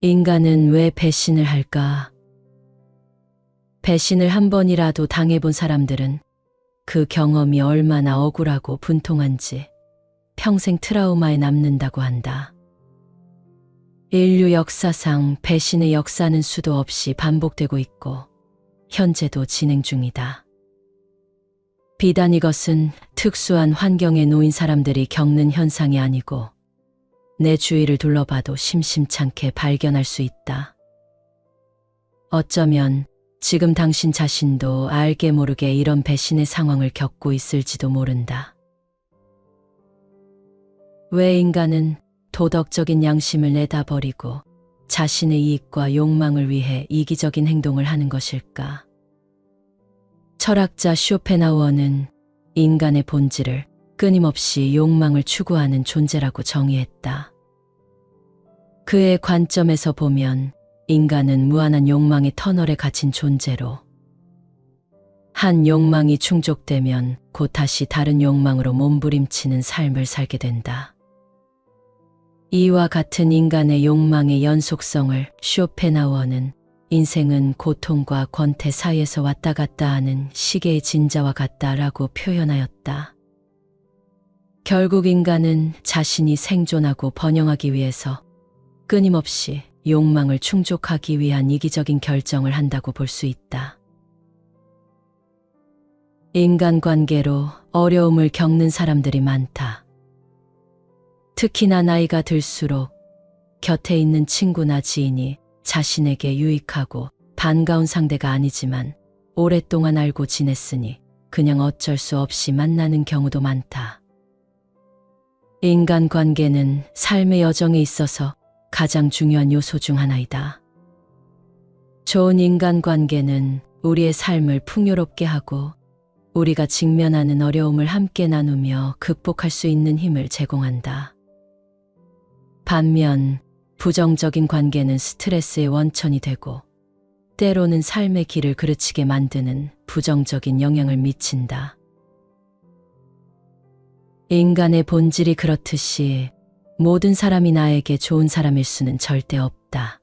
인간은 왜 배신을 할까? 배신을 한 번이라도 당해본 사람들은 그 경험이 얼마나 억울하고 분통한지 평생 트라우마에 남는다고 한다. 인류 역사상 배신의 역사는 수도 없이 반복되고 있고 현재도 진행 중이다. 비단 이것은 특수한 환경에 놓인 사람들이 겪는 현상이 아니고 내 주위를 둘러봐도 심심찮게 발견할 수 있다. 어쩌면 지금 당신 자신도 알게 모르게 이런 배신의 상황을 겪고 있을지도 모른다. 왜 인간은 도덕적인 양심을 내다버리고 자신의 이익과 욕망을 위해 이기적인 행동을 하는 것일까? 철학자 쇼펜하우어는 인간의 본질을 끊임없이 욕망을 추구하는 존재라고 정의했다. 그의 관점에서 보면 인간은 무한한 욕망의 터널에 갇힌 존재로 한 욕망이 충족되면 곧 다시 다른 욕망으로 몸부림치는 삶을 살게 된다. 이와 같은 인간의 욕망의 연속성을 쇼펜하우어는 인생은 고통과 권태 사이에서 왔다 갔다 하는 시계의 진자와 같다라고 표현하였다. 결국 인간은 자신이 생존하고 번영하기 위해서 끊임없이 욕망을 충족하기 위한 이기적인 결정을 한다고 볼 수 있다. 인간관계로 어려움을 겪는 사람들이 많다. 특히나 나이가 들수록 곁에 있는 친구나 지인이 자신에게 유익하고 반가운 상대가 아니지만 오랫동안 알고 지냈으니 그냥 어쩔 수 없이 만나는 경우도 많다. 인간관계는 삶의 여정에 있어서 가장 중요한 요소 중 하나이다. 좋은 인간관계는 우리의 삶을 풍요롭게 하고 우리가 직면하는 어려움을 함께 나누며 극복할 수 있는 힘을 제공한다. 반면 부정적인 관계는 스트레스의 원천이 되고 때로는 삶의 길을 그르치게 만드는 부정적인 영향을 미친다. 인간의 본질이 그렇듯이 모든 사람이 나에게 좋은 사람일 수는 절대 없다.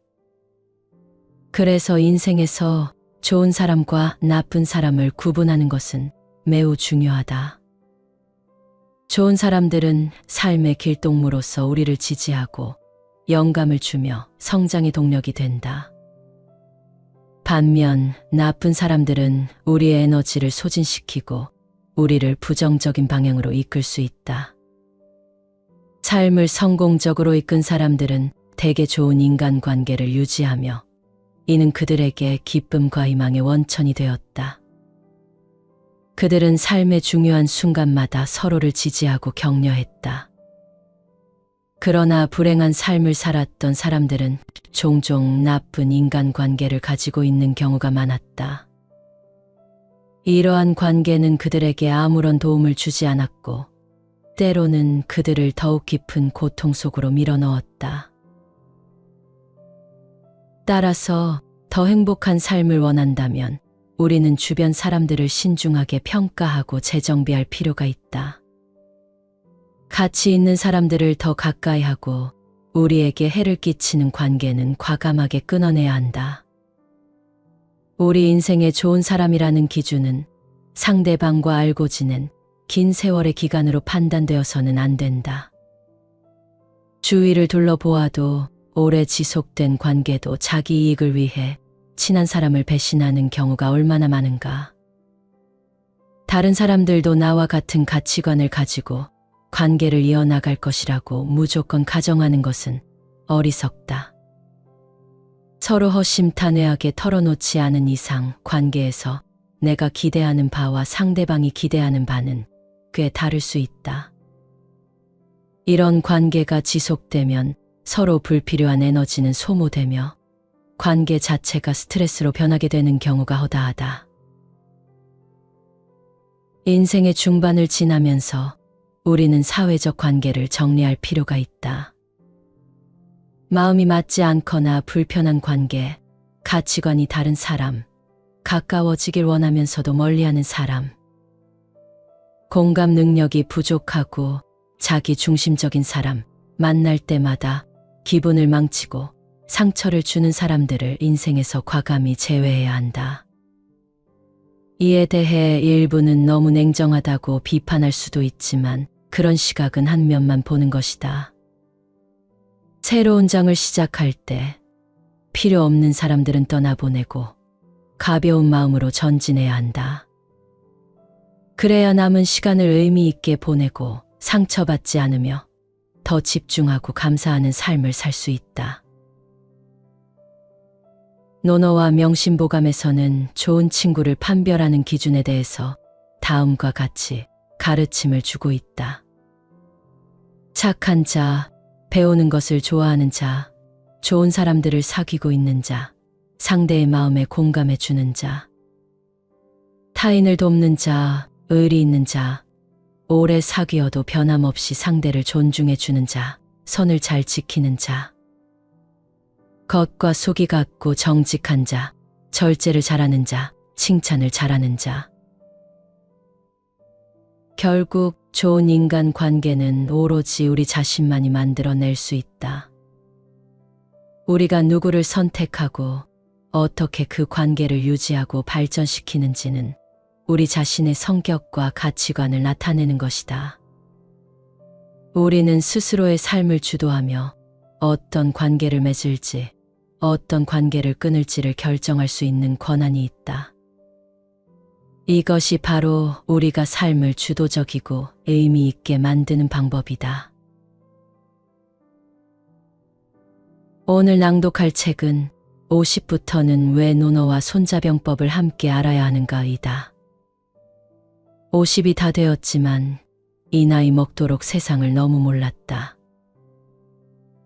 그래서 인생에서 좋은 사람과 나쁜 사람을 구분하는 것은 매우 중요하다. 좋은 사람들은 삶의 길동무로서 우리를 지지하고 영감을 주며 성장의 동력이 된다. 반면 나쁜 사람들은 우리의 에너지를 소진시키고 우리를 부정적인 방향으로 이끌 수 있다. 삶을 성공적으로 이끈 사람들은 대개 좋은 인간관계를 유지하며 이는 그들에게 기쁨과 희망의 원천이 되었다. 그들은 삶의 중요한 순간마다 서로를 지지하고 격려했다. 그러나 불행한 삶을 살았던 사람들은 종종 나쁜 인간관계를 가지고 있는 경우가 많았다. 이러한 관계는 그들에게 아무런 도움을 주지 않았고 때로는 그들을 더욱 깊은 고통 속으로 밀어넣었다. 따라서 더 행복한 삶을 원한다면 우리는 주변 사람들을 신중하게 평가하고 재정비할 필요가 있다. 가치 있는 사람들을 더 가까이 하고 우리에게 해를 끼치는 관계는 과감하게 끊어내야 한다. 우리 인생의 좋은 사람이라는 기준은 상대방과 알고 지낸 긴 세월의 기간으로 판단되어서는 안 된다. 주위를 둘러보아도 오래 지속된 관계도 자기 이익을 위해 친한 사람을 배신하는 경우가 얼마나 많은가. 다른 사람들도 나와 같은 가치관을 가지고 관계를 이어나갈 것이라고 무조건 가정하는 것은 어리석다. 서로 허심탄회하게 털어놓지 않은 이상 관계에서 내가 기대하는 바와 상대방이 기대하는 바는 꽤 다를 수 있다. 이런 관계가 지속되면 서로 불필요한 에너지는 소모되며 관계 자체가 스트레스로 변하게 되는 경우가 허다하다. 인생의 중반을 지나면서 우리는 사회적 관계를 정리할 필요가 있다. 마음이 맞지 않거나 불편한 관계, 가치관이 다른 사람, 가까워지길 원하면서도 멀리하는 사람. 공감 능력이 부족하고 자기 중심적인 사람, 만날 때마다 기분을 망치고 상처를 주는 사람들을 인생에서 과감히 제외해야 한다. 이에 대해 일부는 너무 냉정하다고 비판할 수도 있지만 그런 시각은 한 면만 보는 것이다. 새로운 장을 시작할 때 필요 없는 사람들은 떠나보내고 가벼운 마음으로 전진해야 한다. 그래야 남은 시간을 의미 있게 보내고 상처받지 않으며 더 집중하고 감사하는 삶을 살 수 있다. 노노와 명심보감에서는 좋은 친구를 판별하는 기준에 대해서 다음과 같이 가르침을 주고 있다. 착한 자, 배우는 것을 좋아하는 자, 좋은 사람들을 사귀고 있는 자, 상대의 마음에 공감해 주는 자, 타인을 돕는 자, 의리 있는 자, 오래 사귀어도 변함없이 상대를 존중해 주는 자, 선을 잘 지키는 자, 겉과 속이 같고 정직한 자, 절제를 잘하는 자, 칭찬을 잘하는 자. 결국 좋은 인간 관계는 오로지 우리 자신만이 만들어낼 수 있다. 우리가 누구를 선택하고 어떻게 그 관계를 유지하고 발전시키는지는 우리 자신의 성격과 가치관을 나타내는 것이다. 우리는 스스로의 삶을 주도하며 어떤 관계를 맺을지, 어떤 관계를 끊을지를 결정할 수 있는 권한이 있다. 이것이 바로 우리가 삶을 주도적이고 의미 있게 만드는 방법이다. 오늘 낭독할 책은 50부터는 왜 노노와 손자병법을 함께 알아야 하는가이다. 50이 다 되었지만 이 나이 먹도록 세상을 너무 몰랐다.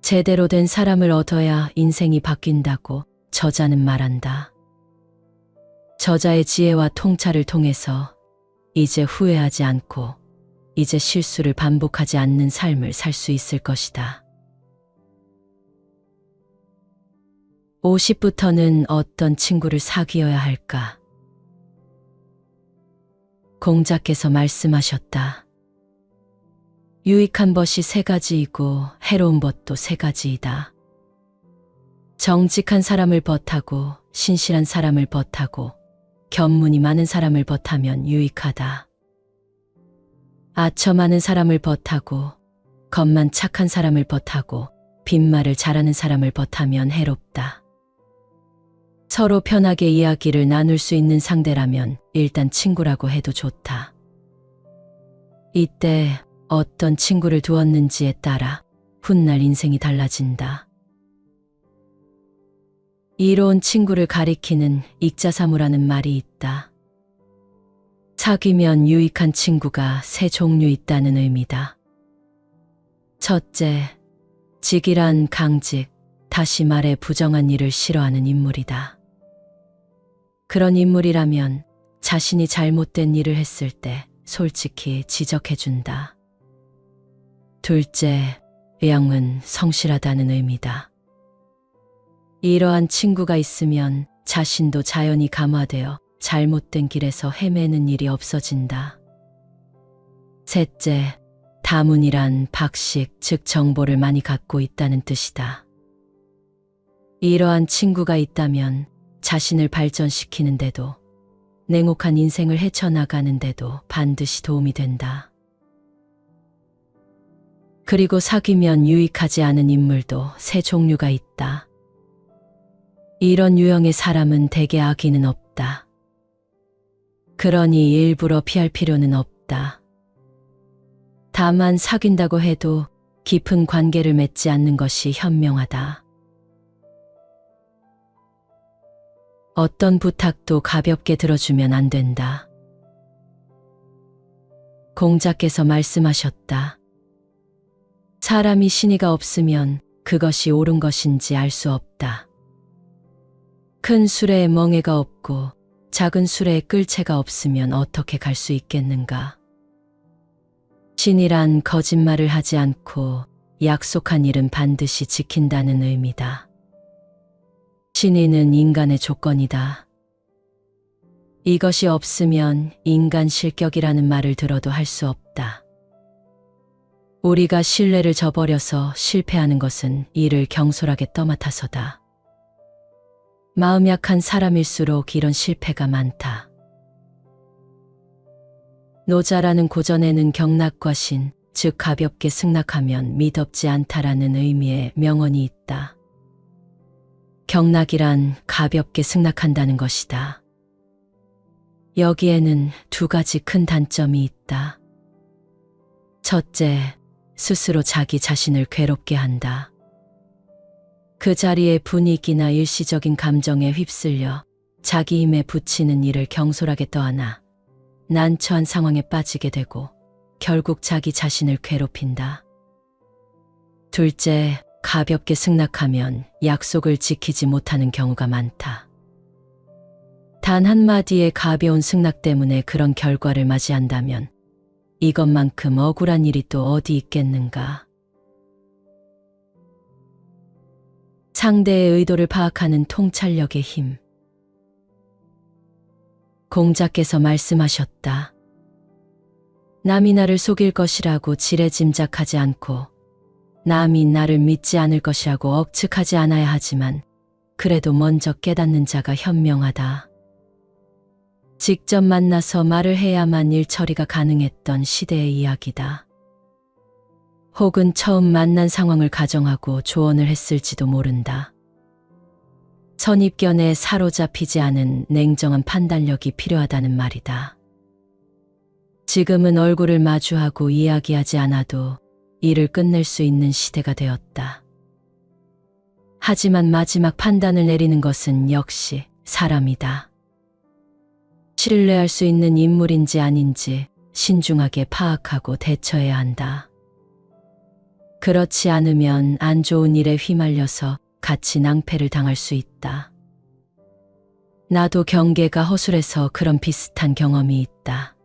제대로 된 사람을 얻어야 인생이 바뀐다고 저자는 말한다. 저자의 지혜와 통찰을 통해서 이제 후회하지 않고 이제 실수를 반복하지 않는 삶을 살 수 있을 것이다. 50부터는 어떤 친구를 사귀어야 할까? 공자께서 말씀하셨다. 유익한 벗이 3가지이고 해로운 벗도 3가지이다. 정직한 사람을 벗하고 신실한 사람을 벗하고 견문이 많은 사람을 벗하면 유익하다. 아처 많은 사람을 벗하고 겉만 착한 사람을 벗하고 빈말을 잘하는 사람을 벗하면 해롭다. 서로 편하게 이야기를 나눌 수 있는 상대라면 일단 친구라고 해도 좋다. 이때 어떤 친구를 두었는지에 따라 훗날 인생이 달라진다. 이로운 친구를 가리키는 익자사무라는 말이 있다. 사귀면 유익한 친구가 3종류 있다는 의미다. 첫째, 직이란 강직, 다시 말해 부정한 일을 싫어하는 인물이다. 그런 인물이라면 자신이 잘못된 일을 했을 때 솔직히 지적해준다. 둘째, 양은 성실하다는 의미다. 이러한 친구가 있으면 자신도 자연히 감화되어 잘못된 길에서 헤매는 일이 없어진다. 셋째, 다문이란 박식, 즉 정보를 많이 갖고 있다는 뜻이다. 이러한 친구가 있다면 자신을 발전시키는데도 냉혹한 인생을 헤쳐나가는데도 반드시 도움이 된다. 그리고 사귀면 유익하지 않은 인물도 3종류가 있다. 이런 유형의 사람은 대개 악의는 없다. 그러니 일부러 피할 필요는 없다. 다만 사귄다고 해도 깊은 관계를 맺지 않는 것이 현명하다. 어떤 부탁도 가볍게 들어주면 안 된다. 공자께서 말씀하셨다. 사람이 신의가 없으면 그것이 옳은 것인지 알 수 없다. 큰 수레에 멍에가 없고 작은 수레에 끌채가 없으면 어떻게 갈 수 있겠는가? 신이란 거짓말을 하지 않고 약속한 일은 반드시 지킨다는 의미다. 신의는 인간의 조건이다. 이것이 없으면 인간 실격이라는 말을 들어도 할 수 없다. 우리가 신뢰를 저버려서 실패하는 것은 이를 경솔하게 떠맡아서다. 마음 약한 사람일수록 이런 실패가 많다. 노자라는 고전에는 경락과 신, 즉 가볍게 승낙하면 미덥지 않다라는 의미의 명언이 있다. 경락이란 가볍게 승낙한다는 것이다. 여기에는 두 가지 큰 단점이 있다. 첫째, 스스로 자기 자신을 괴롭게 한다. 그 자리의 분위기나 일시적인 감정에 휩쓸려 자기 힘에 부치는 일을 경솔하게 떠안아 난처한 상황에 빠지게 되고 결국 자기 자신을 괴롭힌다. 둘째, 가볍게 승낙하면 약속을 지키지 못하는 경우가 많다. 단 한마디의 가벼운 승낙 때문에 그런 결과를 맞이한다면 이것만큼 억울한 일이 또 어디 있겠는가. 상대의 의도를 파악하는 통찰력의 힘. 공자께서 말씀하셨다. 남이 나를 속일 것이라고 지레짐작하지 않고 남이 나를 믿지 않을 것이라고 억측하지 않아야 하지만 그래도 먼저 깨닫는 자가 현명하다. 직접 만나서 말을 해야만 일 처리가 가능했던 시대의 이야기다. 혹은 처음 만난 상황을 가정하고 조언을 했을지도 모른다. 선입견에 사로잡히지 않은 냉정한 판단력이 필요하다는 말이다. 지금은 얼굴을 마주하고 이야기하지 않아도 일을 끝낼 수 있는 시대가 되었다. 하지만 마지막 판단을 내리는 것은 역시 사람이다. 신뢰할 수 있는 인물인지 아닌지 신중하게 파악하고 대처해야 한다. 그렇지 않으면 안 좋은 일에 휘말려서 같이 낭패를 당할 수 있다. 나도 경계가 허술해서 그런 비슷한 경험이 있다.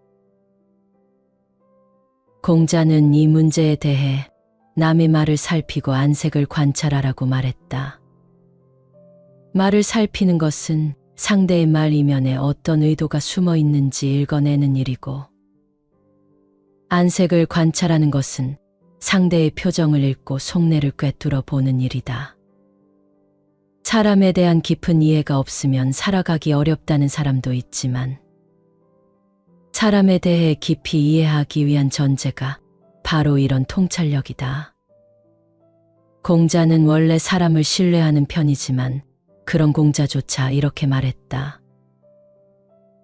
공자는 이 문제에 대해 남의 말을 살피고 안색을 관찰하라고 말했다. 말을 살피는 것은 상대의 말 이면에 어떤 의도가 숨어 있는지 읽어내는 일이고, 안색을 관찰하는 것은 상대의 표정을 읽고 속내를 꿰뚫어 보는 일이다. 사람에 대한 깊은 이해가 없으면 살아가기 어렵다는 사람도 있지만, 사람에 대해 깊이 이해하기 위한 전제가 바로 이런 통찰력이다. 공자는 원래 사람을 신뢰하는 편이지만 그런 공자조차 이렇게 말했다.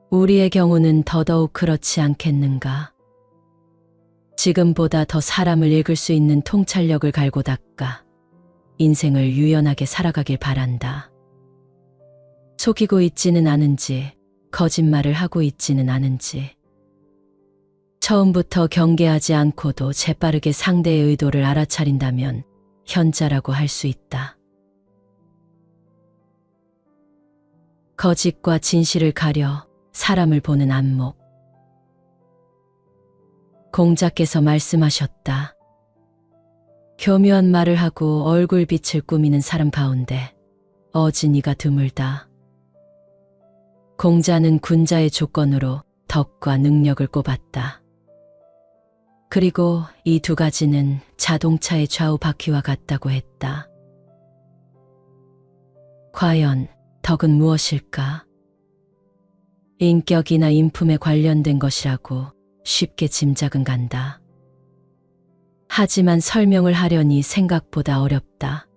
우리의 경우는 더더욱 그렇지 않겠는가? 지금보다 더 사람을 읽을 수 있는 통찰력을 갈고 닦아 인생을 유연하게 살아가길 바란다. 속이고 있지는 않은지, 거짓말을 하고 있지는 않은지, 처음부터 경계하지 않고도 재빠르게 상대의 의도를 알아차린다면 현자라고 할 수 있다. 거짓과 진실을 가려 사람을 보는 안목. 공자께서 말씀하셨다. 교묘한 말을 하고 얼굴빛을 꾸미는 사람 가운데 어진이가 드물다. 공자는 군자의 조건으로 덕과 능력을 꼽았다. 그리고 이 두 가지는 자동차의 좌우 바퀴와 같다고 했다. 과연 덕은 무엇일까? 인격이나 인품에 관련된 것이라고 쉽게 짐작은 간다. 하지만 설명을 하려니 생각보다 어렵다.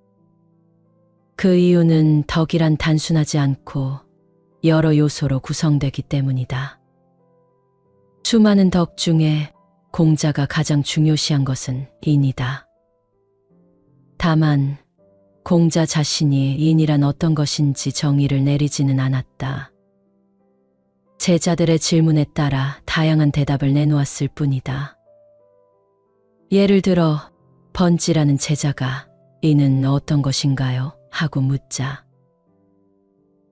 그 이유는 덕이란 단순하지 않고 여러 요소로 구성되기 때문이다. 수많은 덕 중에 공자가 가장 중요시한 것은 인이다. 다만 공자 자신이 인이란 어떤 것인지 정의를 내리지는 않았다. 제자들의 질문에 따라 다양한 대답을 내놓았을 뿐이다. 예를 들어 번지라는 제자가 인은 어떤 것인가요? 하고 묻자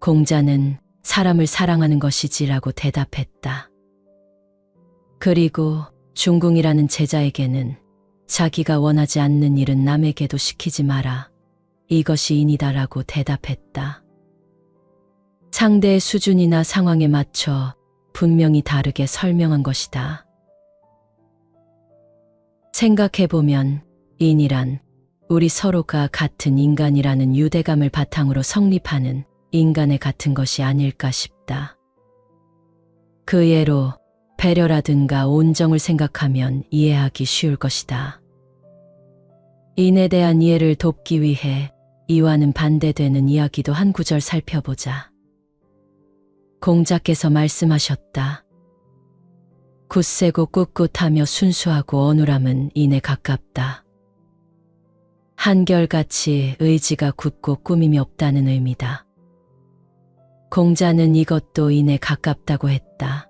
공자는 사람을 사랑하는 것이지라고 대답했다. 그리고 중궁이라는 제자에게는 자기가 원하지 않는 일은 남에게도 시키지 마라. 이것이 인이다라고 대답했다. 상대의 수준이나 상황에 맞춰 분명히 다르게 설명한 것이다. 생각해보면 인이란 우리 서로가 같은 인간이라는 유대감을 바탕으로 성립하는 인간의 같은 것이 아닐까 싶다. 그 예로 배려라든가 온정을 생각하면 이해하기 쉬울 것이다. 인에 대한 이해를 돕기 위해 이와는 반대되는 이야기도 한 구절 살펴보자. 공자께서 말씀하셨다. 굳세고 꿋꿋하며 순수하고 어눌함은 인에 가깝다. 한결같이 의지가 굳고 꾸밈이 없다는 의미다. 공자는 이것도 인에 가깝다고 했다.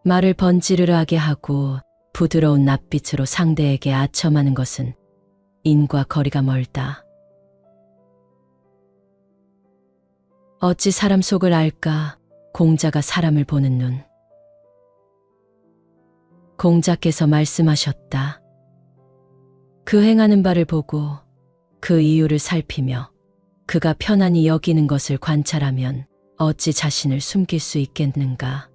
말을 번지르르하게 하고 부드러운 낯빛으로 상대에게 아첨하는 것은 인과 거리가 멀다. 어찌 사람 속을 알까? 공자가 사람을 보는 눈. 공자께서 말씀하셨다. 그 행하는 바를 보고 그 이유를 살피며 그가 편안히 여기는 것을 관찰하면 어찌 자신을 숨길 수 있겠는가?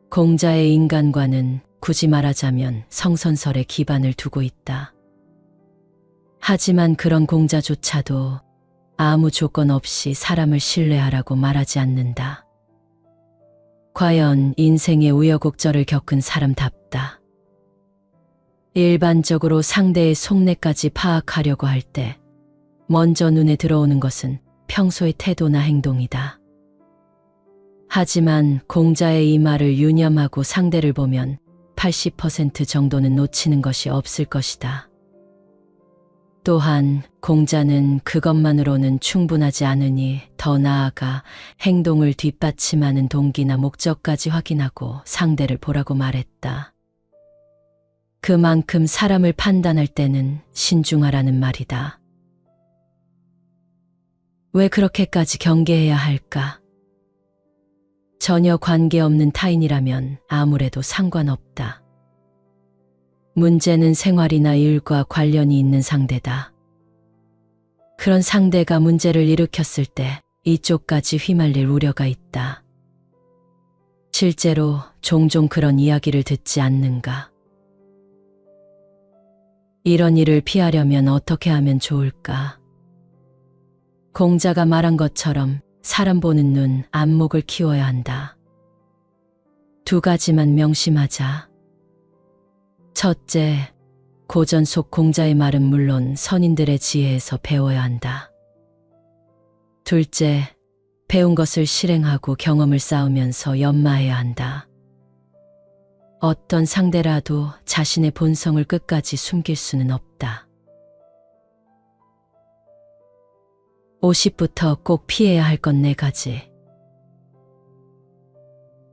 공자의 인간관은 굳이 말하자면 성선설에 기반을 두고 있다. 하지만 그런 공자조차도 아무 조건 없이 사람을 신뢰하라고 말하지 않는다. 과연 인생의 우여곡절을 겪은 사람답다. 일반적으로 상대의 속내까지 파악하려고 할 때 먼저 눈에 들어오는 것은 평소의 태도나 행동이다. 하지만 공자의 이 말을 유념하고 상대를 보면 80% 정도는 놓치는 것이 없을 것이다. 또한 공자는 그것만으로는 충분하지 않으니 더 나아가 행동을 뒷받침하는 동기나 목적까지 확인하고 상대를 보라고 말했다. 그만큼 사람을 판단할 때는 신중하라는 말이다. 왜 그렇게까지 경계해야 할까? 전혀 관계없는 타인이라면 아무래도 상관없다. 문제는 생활이나 일과 관련이 있는 상대다. 그런 상대가 문제를 일으켰을 때 이쪽까지 휘말릴 우려가 있다. 실제로 종종 그런 이야기를 듣지 않는가? 이런 일을 피하려면 어떻게 하면 좋을까? 공자가 말한 것처럼 사람 보는 눈, 안목을 키워야 한다. 두 가지만 명심하자. 첫째, 고전 속 공자의 말은 물론 선인들의 지혜에서 배워야 한다. 둘째, 배운 것을 실행하고 경험을 쌓으면서 연마해야 한다. 어떤 상대라도 자신의 본성을 끝까지 숨길 수는 없다. 50부터 꼭 피해야 할 건 4가지.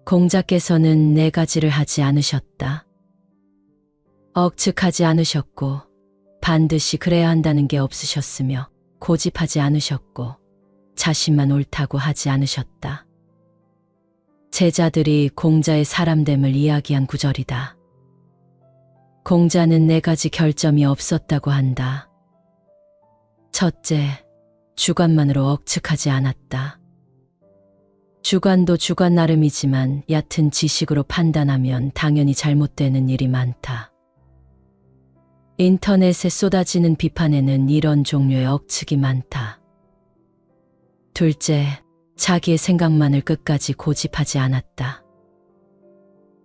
공자께서는 4가지를 하지 않으셨다. 억측하지 않으셨고 반드시 그래야 한다는 게 없으셨으며 고집하지 않으셨고 자신만 옳다고 하지 않으셨다. 제자들이 공자의 사람됨을 이야기한 구절이다. 공자는 4가지 결점이 없었다고 한다. 첫째, 주관만으로 억측하지 않았다. 주관도 주관 나름이지만 얕은 지식으로 판단하면 당연히 잘못되는 일이 많다. 인터넷에 쏟아지는 비판에는 이런 종류의 억측이 많다. 둘째, 자기의 생각만을 끝까지 고집하지 않았다.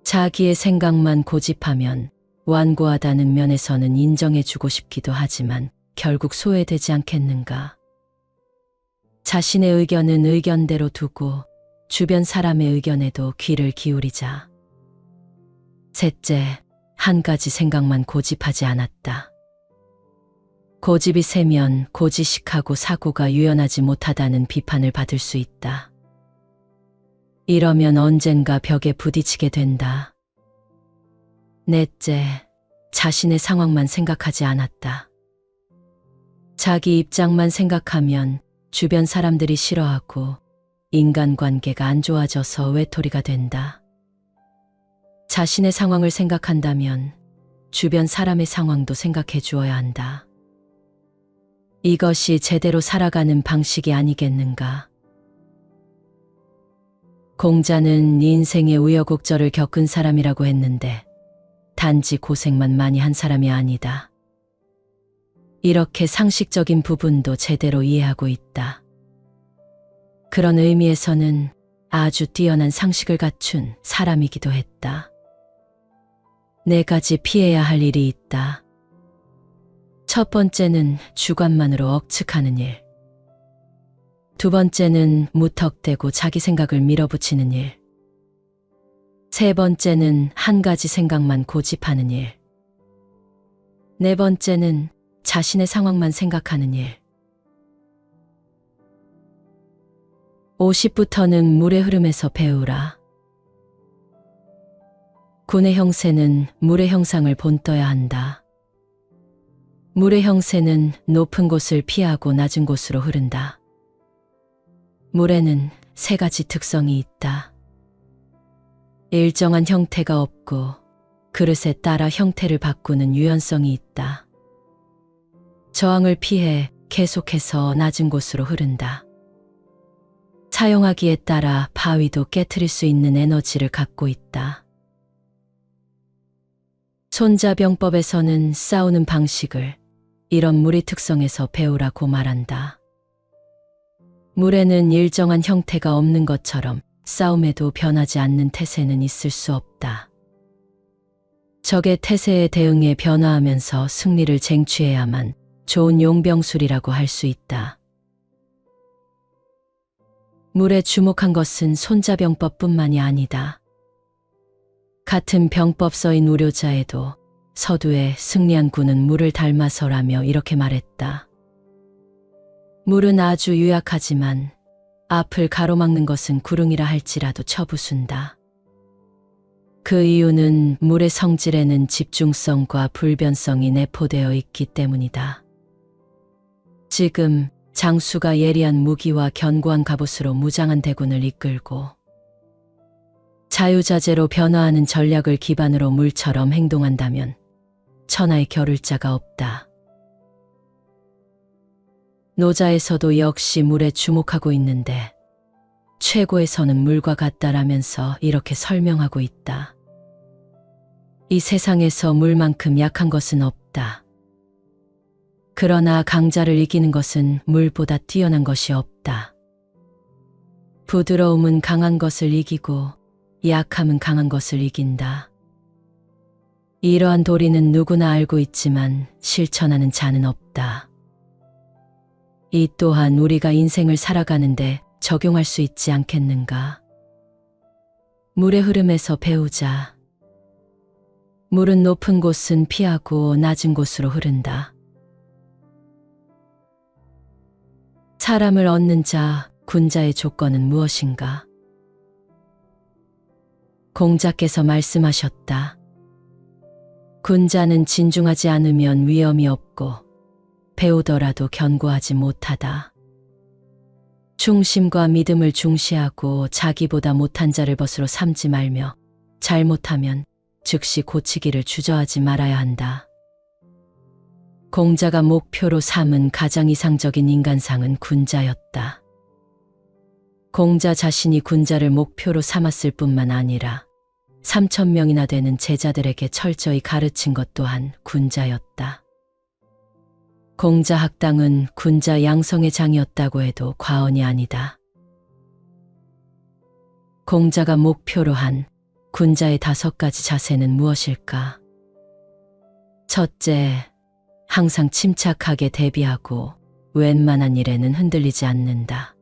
자기의 생각만 고집하면 완고하다는 면에서는 인정해주고 싶기도 하지만 결국 소외되지 않겠는가? 자신의 의견은 의견대로 두고 주변 사람의 의견에도 귀를 기울이자. 셋째, 한 가지 생각만 고집하지 않았다. 고집이 세면 고지식하고 사고가 유연하지 못하다는 비판을 받을 수 있다. 이러면 언젠가 벽에 부딪히게 된다. 넷째, 자신의 상황만 생각하지 않았다. 자기 입장만 생각하면 주변 사람들이 싫어하고 인간관계가 안 좋아져서 외톨이가 된다. 자신의 상황을 생각한다면 주변 사람의 상황도 생각해 주어야 한다. 이것이 제대로 살아가는 방식이 아니겠는가. 공자는 인생의 우여곡절을 겪은 사람이라고 했는데 단지 고생만 많이 한 사람이 아니다. 이렇게 상식적인 부분도 제대로 이해하고 있다. 그런 의미에서는 아주 뛰어난 상식을 갖춘 사람이기도 했다. 네 가지 피해야 할 일이 있다. 첫 번째는 주관만으로 억측하는 일. 두 번째는 무턱대고 자기 생각을 밀어붙이는 일. 세 번째는 한 가지 생각만 고집하는 일. 네 번째는 자신의 상황만 생각하는 일. 50부터는 물의 흐름에서 배우라. 군의 형세는 물의 형상을 본떠야 한다. 물의 형세는 높은 곳을 피하고 낮은 곳으로 흐른다. 물에는 세 가지 특성이 있다. 일정한 형태가 없고 그릇에 따라 형태를 바꾸는 유연성이 있다. 저항을 피해 계속해서 낮은 곳으로 흐른다. 사용하기에 따라 바위도 깨트릴 수 있는 에너지를 갖고 있다. 손자병법에서는 싸우는 방식을 이런 물의 특성에서 배우라고 말한다. 물에는 일정한 형태가 없는 것처럼 싸움에도 변하지 않는 태세는 있을 수 없다. 적의 태세에 대응해 변화하면서 승리를 쟁취해야만 좋은 용병술이라고 할 수 있다. 물에 주목한 것은 손자병법뿐만이 아니다. 같은 병법서인 우료자에도 서두에 승리한 군은 물을 닮아서라며 이렇게 말했다. 물은 아주 유약하지만 앞을 가로막는 것은 구릉이라 할지라도 쳐부순다. 그 이유는 물의 성질에는 집중성과 불변성이 내포되어 있기 때문이다. 지금 장수가 예리한 무기와 견고한 갑옷으로 무장한 대군을 이끌고 자유자재로 변화하는 전략을 기반으로 물처럼 행동한다면 천하에 겨룰 자가 없다. 노자에서도 역시 물에 주목하고 있는데 최고에서는 물과 같다라면서 이렇게 설명하고 있다. 이 세상에서 물만큼 약한 것은 없다. 그러나 강자를 이기는 것은 물보다 뛰어난 것이 없다. 부드러움은 강한 것을 이기고 약함은 강한 것을 이긴다. 이러한 도리는 누구나 알고 있지만 실천하는 자는 없다. 이 또한 우리가 인생을 살아가는데 적용할 수 있지 않겠는가? 물의 흐름에서 배우자. 물은 높은 곳은 피하고 낮은 곳으로 흐른다. 사람을 얻는 자, 군자의 조건은 무엇인가? 공자께서 말씀하셨다. 군자는 진중하지 않으면 위험이 없고 배우더라도 견고하지 못하다. 중심과 믿음을 중시하고 자기보다 못한 자를 벗으로 삼지 말며 잘못하면 즉시 고치기를 주저하지 말아야 한다. 공자가 목표로 삼은 가장 이상적인 인간상은 군자였다. 공자 자신이 군자를 목표로 삼았을 뿐만 아니라 3,000명이나 되는 제자들에게 철저히 가르친 것 또한 군자였다. 공자 학당은 군자 양성의 장이었다고 해도 과언이 아니다. 공자가 목표로 한 군자의 5가지 자세는 무엇일까? 첫째, 항상 침착하게 대비하고 웬만한 일에는 흔들리지 않는다.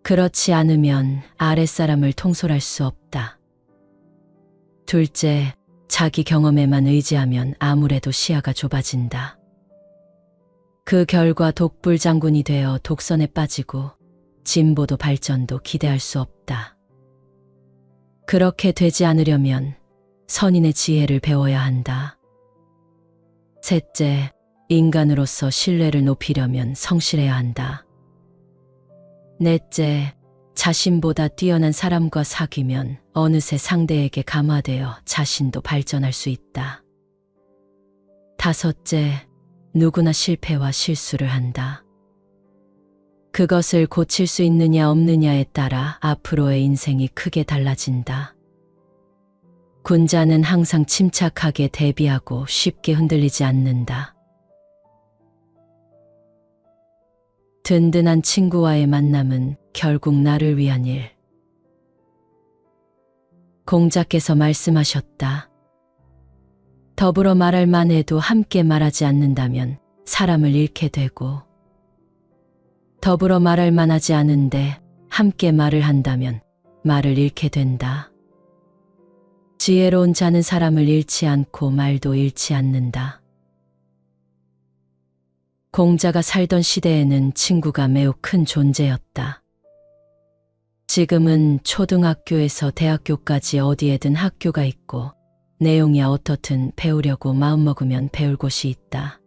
그렇지 않으면 아랫사람을 통솔할 수 없다. 둘째, 자기 경험에만 의지하면 아무래도 시야가 좁아진다. 그 결과 독불장군이 되어 독선에 빠지고 진보도 발전도 기대할 수 없다. 그렇게 되지 않으려면 선인의 지혜를 배워야 한다. 셋째, 인간으로서 신뢰를 높이려면 성실해야 한다. 넷째, 자신보다 뛰어난 사람과 사귀면 어느새 상대에게 감화되어 자신도 발전할 수 있다. 다섯째, 누구나 실패와 실수를 한다. 그것을 고칠 수 있느냐 없느냐에 따라 앞으로의 인생이 크게 달라진다. 군자는 항상 침착하게 대비하고 쉽게 흔들리지 않는다. 든든한 친구와의 만남은 결국 나를 위한 일. 공자께서 말씀하셨다. 더불어 말할 만해도 함께 말하지 않는다면 사람을 잃게 되고, 더불어 말할 만하지 않은데 함께 말을 한다면 말을 잃게 된다. 지혜로운 자는 사람을 잃지 않고 말도 잃지 않는다. 공자가 살던 시대에는 친구가 매우 큰 존재였다. 지금은 초등학교에서 대학교까지 어디에든 학교가 있고 내용이 어떻든 배우려고 마음먹으면 배울 곳이 있다.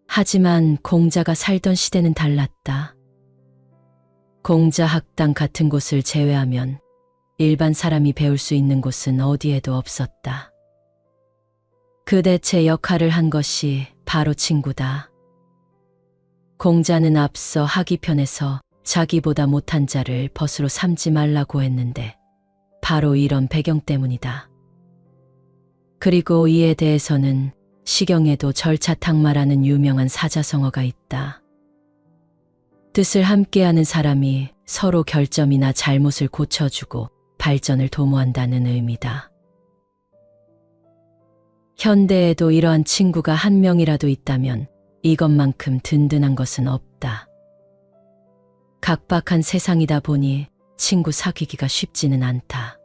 하지만 공자가 살던 시대는 달랐다. 공자 학당 같은 곳을 제외하면 일반 사람이 배울 수 있는 곳은 어디에도 없었다. 그 대체 역할을 한 것이 바로 친구다. 공자는 앞서 하기편에서 자기보다 못한 자를 벗으로 삼지 말라고 했는데 바로 이런 배경 때문이다. 그리고 이에 대해서는 시경에도 절차탁마라는 유명한 사자성어가 있다. 뜻을 함께하는 사람이 서로 결점이나 잘못을 고쳐주고 발전을 도모한다는 의미다. 현대에도 이러한 친구가 한 명이라도 있다면 이것만큼 든든한 것은 없다. 각박한 세상이다 보니 친구 사귀기가 쉽지는 않다.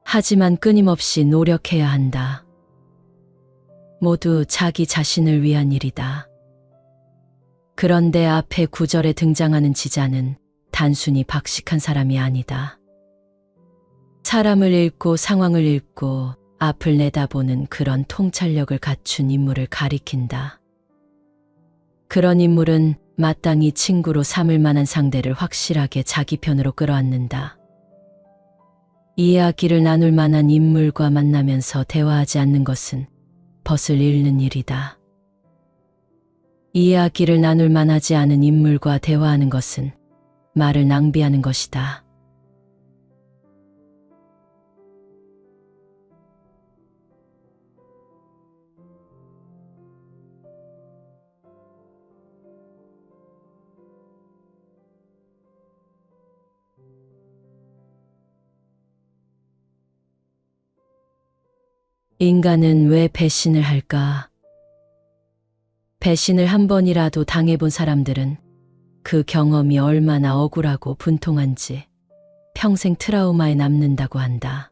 하지만 끊임없이 노력해야 한다. 모두 자기 자신을 위한 일이다. 그런데 앞에 구절에 등장하는 지자는 단순히 박식한 사람이 아니다. 사람을 읽고 상황을 읽고 앞을 내다보는 그런 통찰력을 갖춘 인물을 가리킨다. 그런 인물은 마땅히 친구로 삼을 만한 상대를 확실하게 자기 편으로 끌어안는다. 이야기를 나눌 만한 인물과 만나면서 대화하지 않는 것은 벗을 잃는 일이다. 이야기를 나눌 만하지 않은 인물과 대화하는 것은 말을 낭비하는 것이다. 인간은 왜 배신을 할까? 배신을 한 번이라도 당해본 사람들은 그 경험이 얼마나 억울하고 분통한지 평생 트라우마에 남는다고 한다.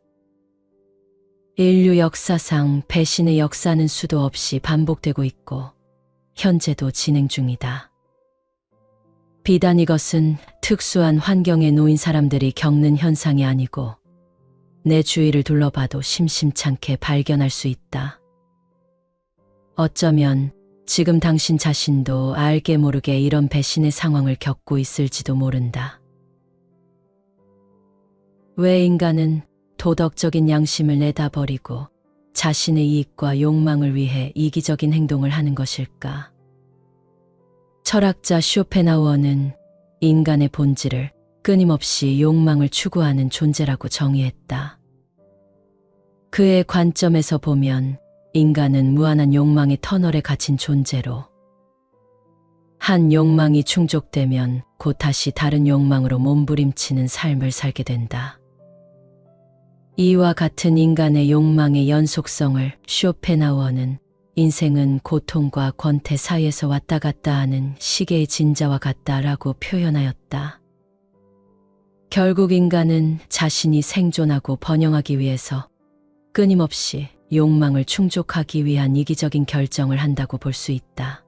인류 역사상 배신의 역사는 수도 없이 반복되고 있고 현재도 진행 중이다. 비단 이것은 특수한 환경에 놓인 사람들이 겪는 현상이 아니고 내 주위를 둘러봐도 심심찮게 발견할 수 있다. 어쩌면 지금 당신 자신도 알게 모르게 이런 배신의 상황을 겪고 있을지도 모른다. 왜 인간은 도덕적인 양심을 내다버리고 자신의 이익과 욕망을 위해 이기적인 행동을 하는 것일까? 철학자 쇼펜하우어는 인간의 본질을 끊임없이 욕망을 추구하는 존재라고 정의했다. 그의 관점에서 보면 인간은 무한한 욕망의 터널에 갇힌 존재로 한 욕망이 충족되면 곧 다시 다른 욕망으로 몸부림치는 삶을 살게 된다. 이와 같은 인간의 욕망의 연속성을 쇼펜하우어는 인생은 고통과 권태 사이에서 왔다 갔다 하는 시계의 진자와 같다라고 표현하였다. 결국 인간은 자신이 생존하고 번영하기 위해서 끊임없이 욕망을 충족하기 위한 이기적인 결정을 한다고 볼 수 있다.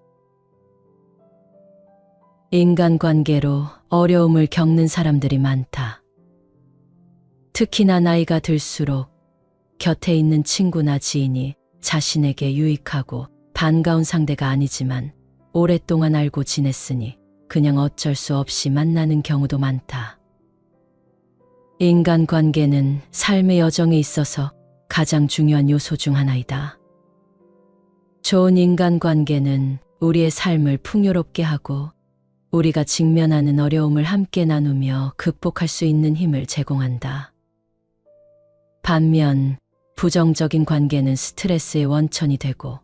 인간관계로 어려움을 겪는 사람들이 많다. 특히나 나이가 들수록 곁에 있는 친구나 지인이 자신에게 유익하고 반가운 상대가 아니지만 오랫동안 알고 지냈으니 그냥 어쩔 수 없이 만나는 경우도 많다. 인간관계는 삶의 여정에 있어서 가장 중요한 요소 중 하나이다. 좋은 인간관계는 우리의 삶을 풍요롭게 하고 우리가 직면하는 어려움을 함께 나누며 극복할 수 있는 힘을 제공한다. 반면 부정적인 관계는 스트레스의 원천이 되고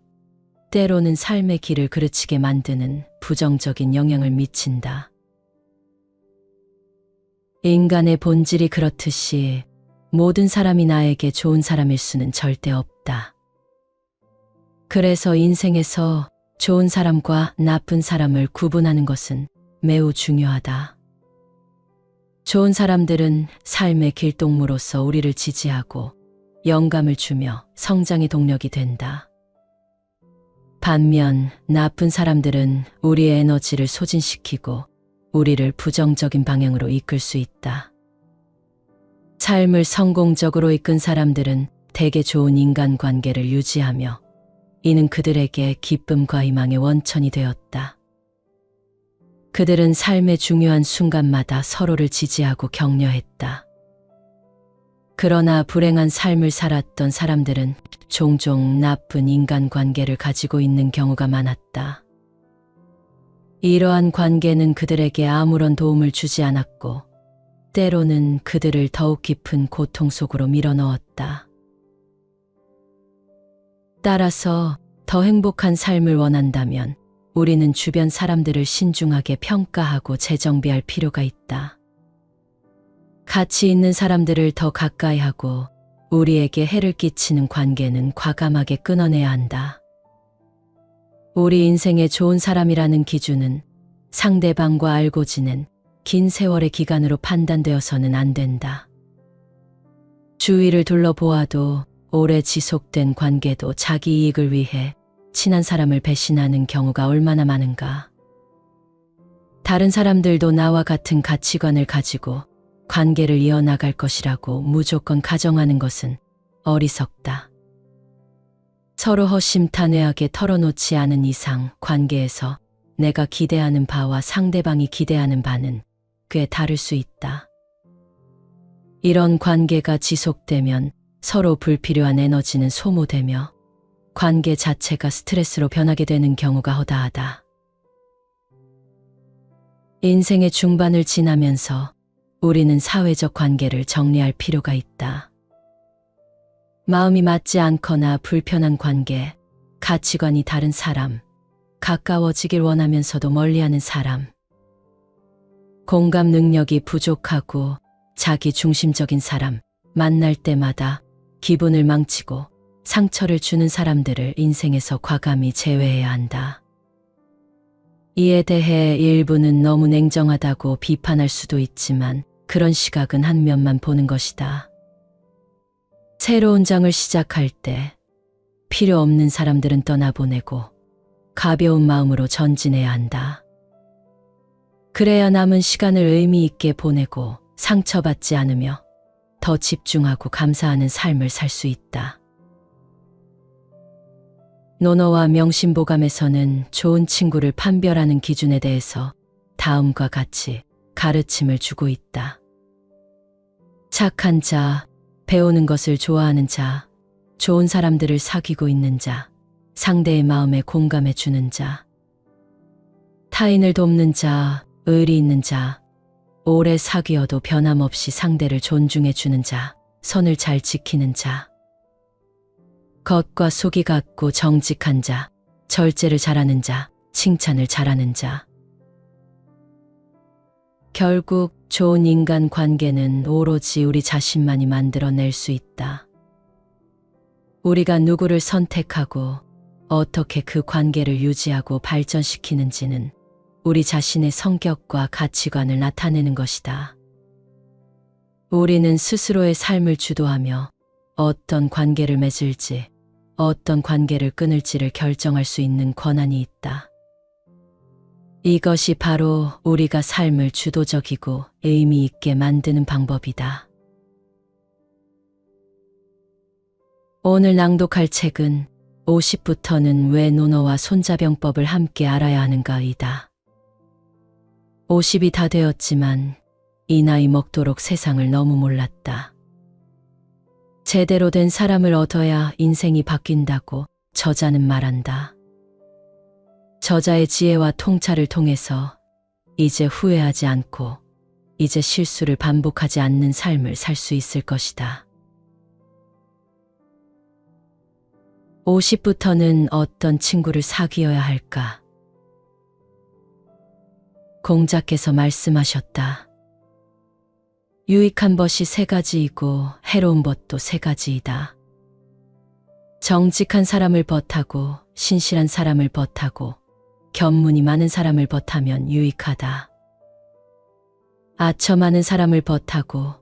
때로는 삶의 길을 그르치게 만드는 부정적인 영향을 미친다. 인간의 본질이 그렇듯이 모든 사람이 나에게 좋은 사람일 수는 절대 없다. 그래서 인생에서 좋은 사람과 나쁜 사람을 구분하는 것은 매우 중요하다. 좋은 사람들은 삶의 길동무로서 우리를 지지하고 영감을 주며 성장의 동력이 된다. 반면 나쁜 사람들은 우리의 에너지를 소진시키고 우리를 부정적인 방향으로 이끌 수 있다. 삶을 성공적으로 이끈 사람들은 대개 좋은 인간관계를 유지하며 이는 그들에게 기쁨과 희망의 원천이 되었다. 그들은 삶의 중요한 순간마다 서로를 지지하고 격려했다. 그러나 불행한 삶을 살았던 사람들은 종종 나쁜 인간관계를 가지고 있는 경우가 많았다. 이러한 관계는 그들에게 아무런 도움을 주지 않았고 때로는 그들을 더욱 깊은 고통 속으로 밀어넣었다. 따라서 더 행복한 삶을 원한다면 우리는 주변 사람들을 신중하게 평가하고 재정비할 필요가 있다. 가치 있는 사람들을 더 가까이 하고 우리에게 해를 끼치는 관계는 과감하게 끊어내야 한다. 우리 인생의 좋은 사람이라는 기준은 상대방과 알고 지낸 긴 세월의 기간으로 판단되어서는 안 된다. 주위를 둘러보아도 오래 지속된 관계도 자기 이익을 위해 친한 사람을 배신하는 경우가 얼마나 많은가. 다른 사람들도 나와 같은 가치관을 가지고 관계를 이어나갈 것이라고 무조건 가정하는 것은 어리석다. 서로 허심탄회하게 털어놓지 않은 이상 관계에서 내가 기대하는 바와 상대방이 기대하는 바는 꽤 다를 수 있다. 이런 관계가 지속되면 서로 불필요한 에너지는 소모되며 관계 자체가 스트레스로 변하게 되는 경우가 허다하다. 인생의 중반을 지나면서 우리는 사회적 관계를 정리할 필요가 있다. 마음이 맞지 않거나 불편한 관계, 가치관이 다른 사람, 가까워지길 원하면서도 멀리하는 사람, 공감 능력이 부족하고 자기 중심적인 사람, 만날 때마다 기분을 망치고 상처를 주는 사람들을 인생에서 과감히 제외해야 한다. 이에 대해 일부는 너무 냉정하다고 비판할 수도 있지만 그런 시각은 한 면만 보는 것이다. 새로운 장을 시작할 때 필요 없는 사람들은 떠나보내고 가벼운 마음으로 전진해야 한다. 그래야 남은 시간을 의미 있게 보내고 상처받지 않으며 더 집중하고 감사하는 삶을 살 수 있다. 논어와 명심보감에서는 좋은 친구를 판별하는 기준에 대해서 다음과 같이 가르침을 주고 있다. 착한 자, 배우는 것을 좋아하는 자, 좋은 사람들을 사귀고 있는 자, 상대의 마음에 공감해 주는 자, 타인을 돕는 자, 의리 있는 자, 오래 사귀어도 변함없이 상대를 존중해 주는 자, 선을 잘 지키는 자, 겉과 속이 같고 정직한 자, 절제를 잘하는 자, 칭찬을 잘하는 자. 결국 좋은 인간 관계는 오로지 우리 자신만이 만들어낼 수 있다. 우리가 누구를 선택하고 어떻게 그 관계를 유지하고 발전시키는지는 우리 자신의 성격과 가치관을 나타내는 것이다. 우리는 스스로의 삶을 주도하며 어떤 관계를 맺을지, 어떤 관계를 끊을지를 결정할 수 있는 권한이 있다. 이것이 바로 우리가 삶을 주도적이고 의미 있게 만드는 방법이다. 오늘 낭독할 책은 50부터는 왜 논어와 손자병법을 함께 알아야 하는가이다. 50이 다 되었지만 이 나이 먹도록 세상을 너무 몰랐다. 제대로 된 사람을 얻어야 인생이 바뀐다고 저자는 말한다. 저자의 지혜와 통찰을 통해서 이제 후회하지 않고 이제 실수를 반복하지 않는 삶을 살 수 있을 것이다. 50부터는 어떤 친구를 사귀어야 할까? 공자께서 말씀하셨다. 유익한 벗이 세 가지이고 해로운 벗도 세 가지이다. 정직한 사람을 벗하고 신실한 사람을 벗하고 견문이 많은 사람을 벗하면 유익하다. 아처 많은 사람을 벗하고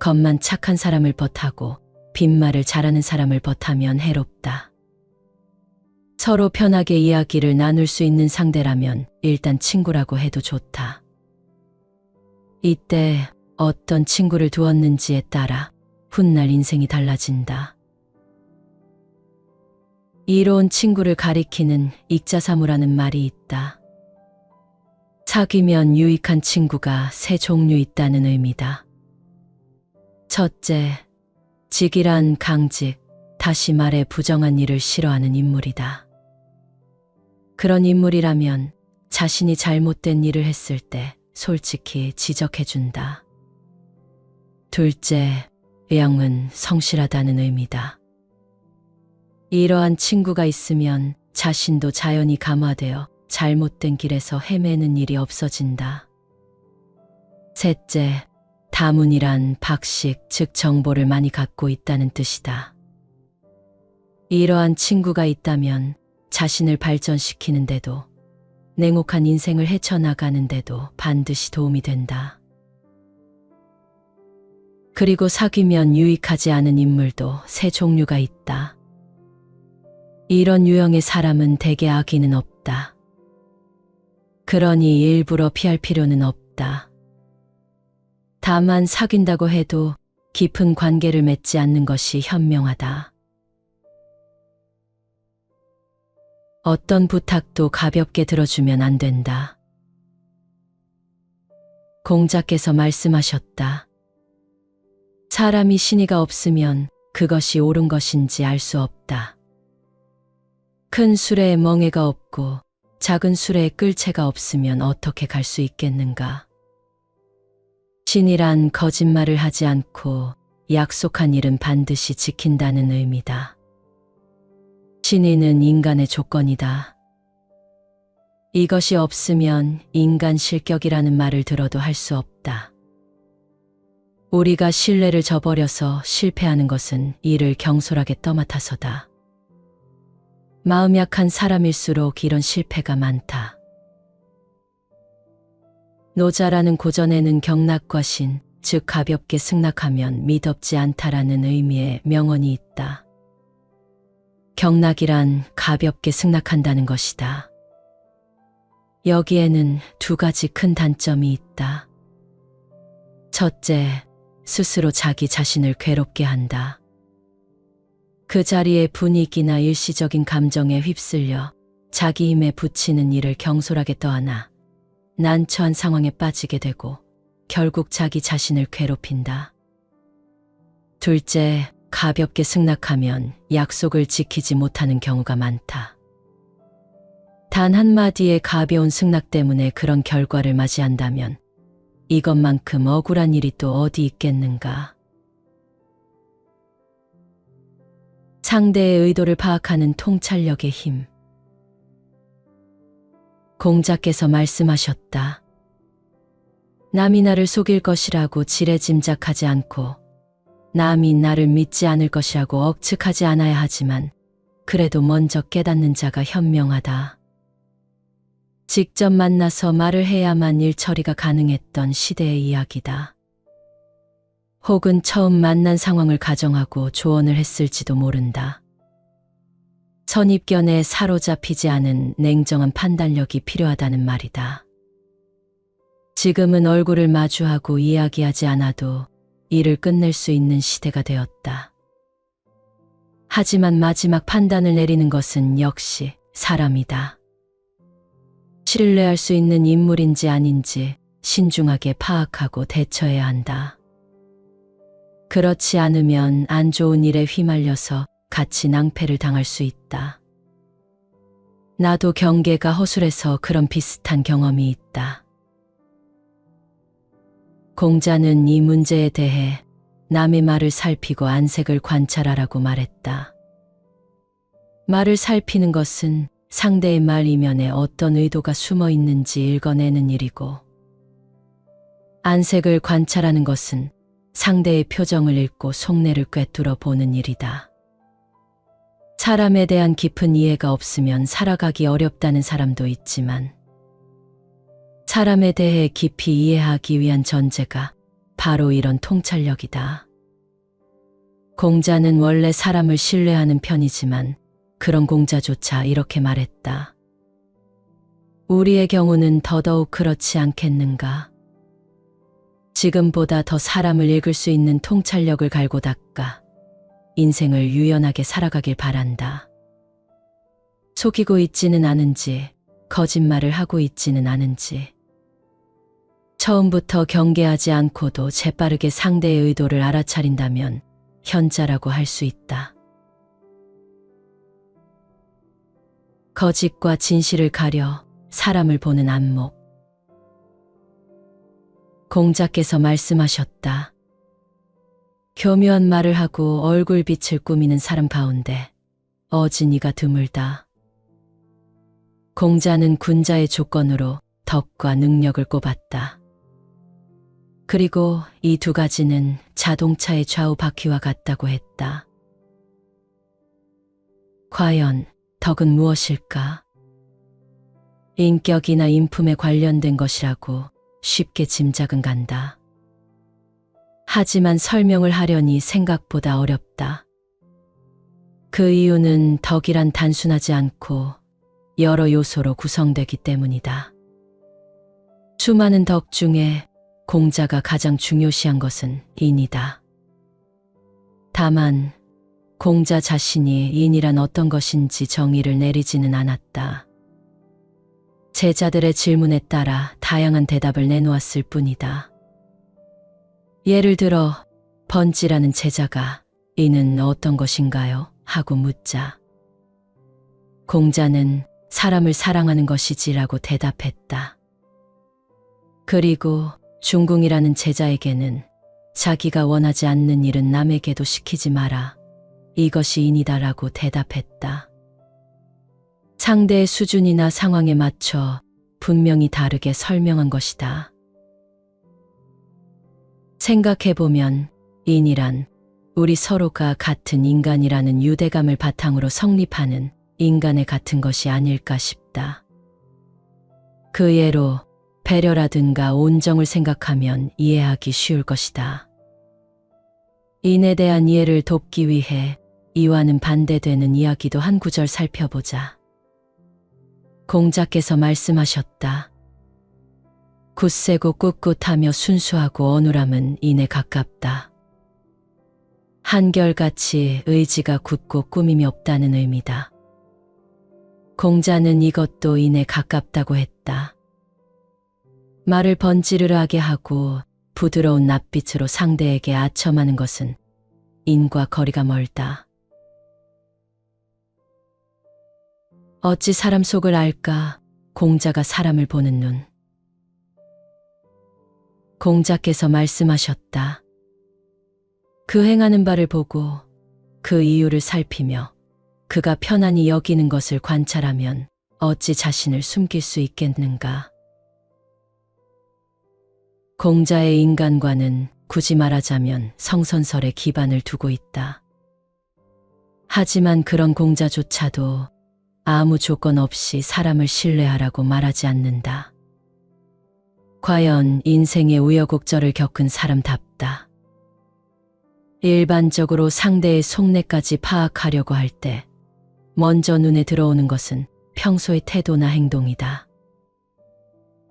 겉만 착한 사람을 벗하고 빈말을 잘하는 사람을 벗하면 해롭다. 서로 편하게 이야기를 나눌 수 있는 상대라면 일단 친구라고 해도 좋다. 이때 어떤 친구를 두었는지에 따라 훗날 인생이 달라진다. 이로운 친구를 가리키는 익자사무라는 말이 있다. 사귀면 유익한 친구가 세 종류 있다는 의미다. 첫째, 직이란 강직, 다시 말해 부정한 일을 싫어하는 인물이다. 그런 인물이라면 자신이 잘못된 일을 했을 때 솔직히 지적해준다. 둘째, 양은 성실하다는 의미다. 이러한 친구가 있으면 자신도 자연히 감화되어 잘못된 길에서 헤매는 일이 없어진다. 셋째, 다문이란 박식, 즉 정보를 많이 갖고 있다는 뜻이다. 이러한 친구가 있다면 자신을 발전시키는데도 냉혹한 인생을 헤쳐나가는데도 반드시 도움이 된다. 그리고 사귀면 유익하지 않은 인물도 세 종류가 있다. 이런 유형의 사람은 대개 악의는 없다. 그러니 일부러 피할 필요는 없다. 다만 사귄다고 해도 깊은 관계를 맺지 않는 것이 현명하다. 어떤 부탁도 가볍게 들어주면 안 된다. 공자께서 말씀하셨다. 사람이 신의가 없으면 그것이 옳은 것인지 알 수 없다. 큰 수레에 멍에가 없고 작은 수레에 끌채가 없으면 어떻게 갈 수 있겠는가? 신이란 거짓말을 하지 않고 약속한 일은 반드시 지킨다는 의미다. 신의는 인간의 조건이다. 이것이 없으면 인간 실격이라는 말을 들어도 할 수 없다. 우리가 신뢰를 저버려서 실패하는 것은 이를 경솔하게 떠맡아서다. 마음 약한 사람일수록 이런 실패가 많다. 노자라는 고전에는 경락과 신, 즉 가볍게 승낙하면 미덥지 않다라는 의미의 명언이 있다. 경락이란 가볍게 승낙한다는 것이다. 여기에는 두 가지 큰 단점이 있다. 첫째, 스스로 자기 자신을 괴롭게 한다. 그 자리의 분위기나 일시적인 감정에 휩쓸려 자기 힘에 부치는 일을 경솔하게 떠안아 난처한 상황에 빠지게 되고 결국 자기 자신을 괴롭힌다. 둘째, 가볍게 승낙하면 약속을 지키지 못하는 경우가 많다. 단 한마디의 가벼운 승낙 때문에 그런 결과를 맞이한다면 이것만큼 억울한 일이 또 어디 있겠는가. 상대의 의도를 파악하는 통찰력의 힘. 공자께서 말씀하셨다. 남이 나를 속일 것이라고 지레 짐작하지 않고 남이 나를 믿지 않을 것이라고 억측하지 않아야 하지만 그래도 먼저 깨닫는 자가 현명하다. 직접 만나서 말을 해야만 일 처리가 가능했던 시대의 이야기다. 혹은 처음 만난 상황을 가정하고 조언을 했을지도 모른다. 선입견에 사로잡히지 않은 냉정한 판단력이 필요하다는 말이다. 지금은 얼굴을 마주하고 이야기하지 않아도 일을 끝낼 수 있는 시대가 되었다. 하지만 마지막 판단을 내리는 것은 역시 사람이다. 신뢰할 수 있는 인물인지 아닌지 신중하게 파악하고 대처해야 한다. 그렇지 않으면 안 좋은 일에 휘말려서 같이 낭패를 당할 수 있다. 나도 경계가 허술해서 그런 비슷한 경험이 있다. 공자는 이 문제에 대해 남의 말을 살피고 안색을 관찰하라고 말했다. 말을 살피는 것은 상대의 말 이면에 어떤 의도가 숨어 있는지 읽어내는 일이고, 안색을 관찰하는 것은 상대의 표정을 읽고 속내를 꿰뚫어 보는 일이다. 사람에 대한 깊은 이해가 없으면 살아가기 어렵다는 사람도 있지만, 사람에 대해 깊이 이해하기 위한 전제가 바로 이런 통찰력이다. 공자는 원래 사람을 신뢰하는 편이지만 그런 공자조차 이렇게 말했다. 우리의 경우는 더더욱 그렇지 않겠는가? 지금보다 더 사람을 읽을 수 있는 통찰력을 갈고 닦아 인생을 유연하게 살아가길 바란다. 속이고 있지는 않은지, 거짓말을 하고 있지는 않은지, 처음부터 경계하지 않고도 재빠르게 상대의 의도를 알아차린다면 현자라고 할 수 있다. 거짓과 진실을 가려 사람을 보는 안목. 공자께서 말씀하셨다. 교묘한 말을 하고 얼굴빛을 꾸미는 사람 가운데 어진이가 드물다. 공자는 군자의 조건으로 덕과 능력을 꼽았다. 그리고 이 두 가지는 자동차의 좌우 바퀴와 같다고 했다. 과연 덕은 무엇일까? 인격이나 인품에 관련된 것이라고 쉽게 짐작은 간다. 하지만 설명을 하려니 생각보다 어렵다. 그 이유는 덕이란 단순하지 않고 여러 요소로 구성되기 때문이다. 수많은 덕 중에 공자가 가장 중요시한 것은 인이다. 다만 공자 자신이 인이란 어떤 것인지 정의를 내리지는 않았다. 제자들의 질문에 따라 다양한 대답을 내놓았을 뿐이다. 예를 들어 번지라는 제자가 인은 어떤 것인가요? 하고 묻자 공자는 사람을 사랑하는 것이지라고 대답했다. 그리고 중궁이라는 제자에게는 자기가 원하지 않는 일은 남에게도 시키지 마라. 이것이 인이다라고 대답했다. 상대의 수준이나 상황에 맞춰 분명히 다르게 설명한 것이다. 생각해보면 인이란 우리 서로가 같은 인간이라는 유대감을 바탕으로 성립하는 인간의 같은 것이 아닐까 싶다. 그 예로 배려라든가 온정을 생각하면 이해하기 쉬울 것이다. 인에 대한 이해를 돕기 위해 이와는 반대되는 이야기도 한 구절 살펴보자. 공자께서 말씀하셨다. 굳세고 꿋꿋하며 순수하고 어눌함은 인에 가깝다. 한결같이 의지가 굳고 꾸밈이 없다는 의미다. 공자는 이것도 인에 가깝다고 했다. 말을 번지르르하게 하고 부드러운 낯빛으로 상대에게 아첨하는 것은 인과 거리가 멀다. 어찌 사람 속을 알까? 공자가 사람을 보는 눈. 공자께서 말씀하셨다. 그 행하는 바를 보고 그 이유를 살피며 그가 편안히 여기는 것을 관찰하면 어찌 자신을 숨길 수 있겠는가? 공자의 인간관은 굳이 말하자면 성선설에 기반을 두고 있다. 하지만 그런 공자조차도 아무 조건 없이 사람을 신뢰하라고 말하지 않는다. 과연 인생의 우여곡절을 겪은 사람답다. 일반적으로 상대의 속내까지 파악하려고 할 때 먼저 눈에 들어오는 것은 평소의 태도나 행동이다.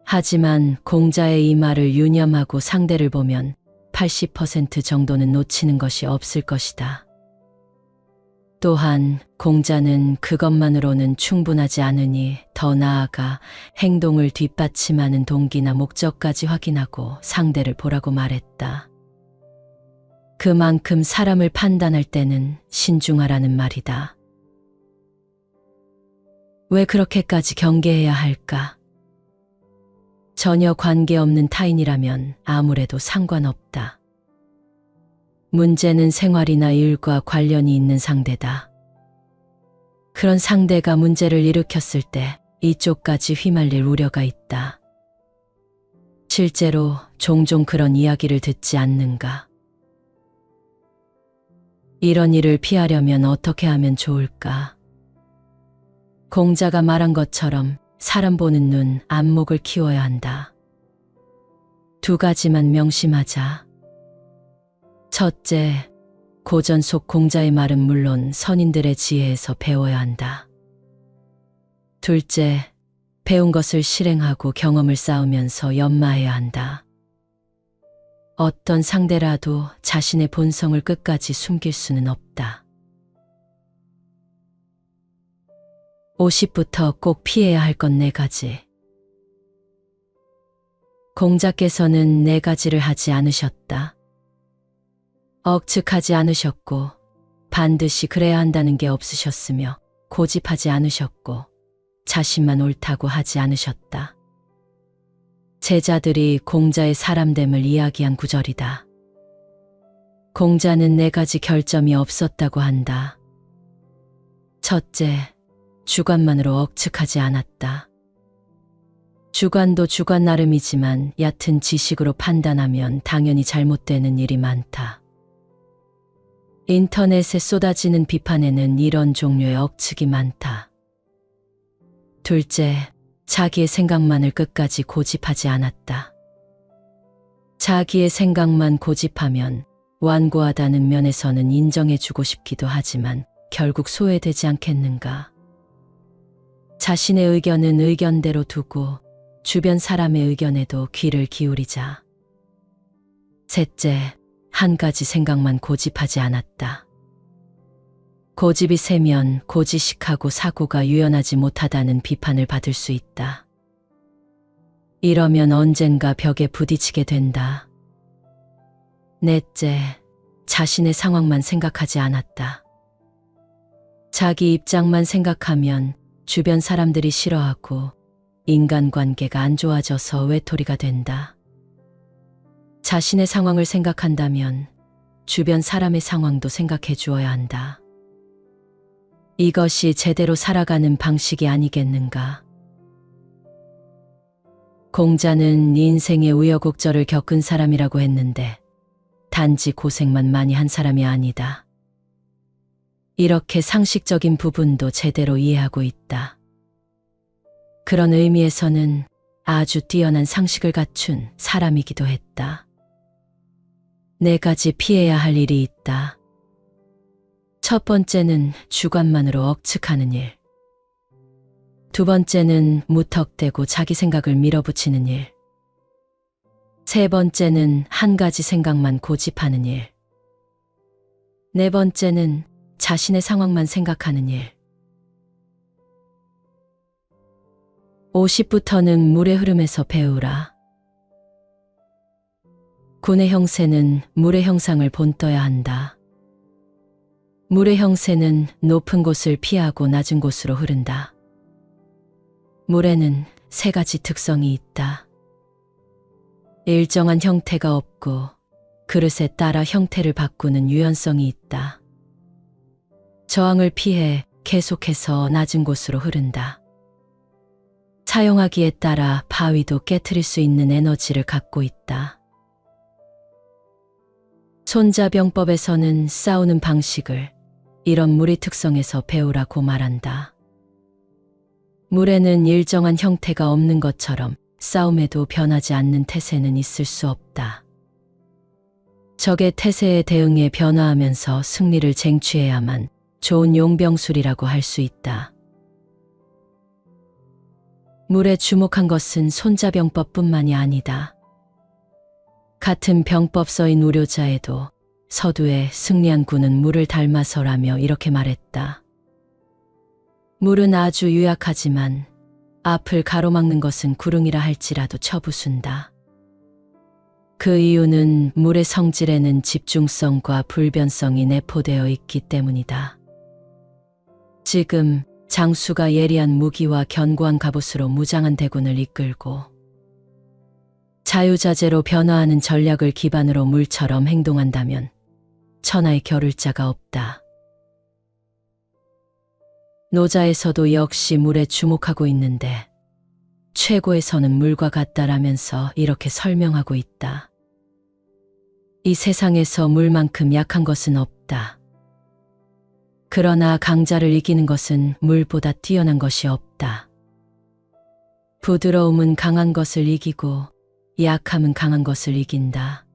하지만 공자의 이 말을 유념하고 상대를 보면 80% 정도는 놓치는 것이 없을 것이다. 또한 공자는 그것만으로는 충분하지 않으니 더 나아가 행동을 뒷받침하는 동기나 목적까지 확인하고 상대를 보라고 말했다. 그만큼 사람을 판단할 때는 신중하라는 말이다. 왜 그렇게까지 경계해야 할까? 전혀 관계없는 타인이라면 아무래도 상관없다. 문제는 생활이나 일과 관련이 있는 상대다. 그런 상대가 문제를 일으켰을 때 이쪽까지 휘말릴 우려가 있다. 실제로 종종 그런 이야기를 듣지 않는가? 이런 일을 피하려면 어떻게 하면 좋을까? 공자가 말한 것처럼 사람 보는 눈, 안목을 키워야 한다. 두 가지만 명심하자. 첫째, 고전 속 공자의 말은 물론 선인들의 지혜에서 배워야 한다. 둘째, 배운 것을 실행하고 경험을 쌓으면서 연마해야 한다. 어떤 상대라도 자신의 본성을 끝까지 숨길 수는 없다. 50부터 꼭 피해야 할 건 4가지. 공자께서는 4가지를 하지 않으셨다. 억측하지 않으셨고 반드시 그래야 한다는 게 없으셨으며 고집하지 않으셨고 자신만 옳다고 하지 않으셨다. 제자들이 공자의 사람됨을 이야기한 구절이다. 공자는 4가지 결점이 없었다고 한다. 첫째, 주관만으로 억측하지 않았다. 주관도 주관 나름이지만 얕은 지식으로 판단하면 당연히 잘못되는 일이 많다. 인터넷에 쏟아지는 비판에는 이런 종류의 억측이 많다. 둘째, 자기의 생각만을 끝까지 고집하지 않았다. 자기의 생각만 고집하면 완고하다는 면에서는 인정해주고 싶기도 하지만 결국 소외되지 않겠는가? 자신의 의견은 의견대로 두고 주변 사람의 의견에도 귀를 기울이자. 셋째, 한 가지 생각만 고집하지 않았다. 고집이 세면 고지식하고 사고가 유연하지 못하다는 비판을 받을 수 있다. 이러면 언젠가 벽에 부딪히게 된다. 넷째, 자신의 상황만 생각하지 않았다. 자기 입장만 생각하면 주변 사람들이 싫어하고 인간관계가 안 좋아져서 외톨이가 된다. 자신의 상황을 생각한다면 주변 사람의 상황도 생각해 주어야 한다. 이것이 제대로 살아가는 방식이 아니겠는가? 공자는 인생의 우여곡절을 겪은 사람이라고 했는데 단지 고생만 많이 한 사람이 아니다. 이렇게 상식적인 부분도 제대로 이해하고 있다. 그런 의미에서는 아주 뛰어난 상식을 갖춘 사람이기도 했다. 4가지 피해야 할 일이 있다. 첫 번째는 주관만으로 억측하는 일. 두 번째는 무턱대고 자기 생각을 밀어붙이는 일. 세 번째는 한 가지 생각만 고집하는 일. 4번째는 자신의 상황만 생각하는 일. 50부터는 물의 흐름에서 배우라. 군의 형세는 물의 형상을 본떠야 한다. 물의 형세는 높은 곳을 피하고 낮은 곳으로 흐른다. 물에는 3가지 특성이 있다. 일정한 형태가 없고 그릇에 따라 형태를 바꾸는 유연성이 있다. 저항을 피해 계속해서 낮은 곳으로 흐른다. 사용하기에 따라 바위도 깨트릴 수 있는 에너지를 갖고 있다. 손자병법에서는 싸우는 방식을 이런 물의 특성에서 배우라고 말한다. 물에는 일정한 형태가 없는 것처럼 싸움에도 변하지 않는 태세는 있을 수 없다. 적의 태세에 대응해 변화하면서 승리를 쟁취해야만 좋은 용병술이라고 할 수 있다. 물에 주목한 것은 손자병법뿐만이 아니다. 같은 병법서인 우료자에도 서두에 승리한 군은 물을 닮아서라며 이렇게 말했다. 물은 아주 유약하지만 앞을 가로막는 것은 구릉이라 할지라도 쳐부순다. 그 이유는 물의 성질에는 집중성과 불변성이 내포되어 있기 때문이다. 지금 장수가 예리한 무기와 견고한 갑옷으로 무장한 대군을 이끌고 자유자재로 변화하는 전략을 기반으로 물처럼 행동한다면 천하에 겨룰 자가 없다. 노자에서도 역시 물에 주목하고 있는데 최고에서는 물과 같다라면서 이렇게 설명하고 있다. 이 세상에서 물만큼 약한 것은 없다. 그러나 강자를 이기는 것은 물보다 뛰어난 것이 없다. 부드러움은 강한 것을 이기고 약함은 강한 것을 이긴다.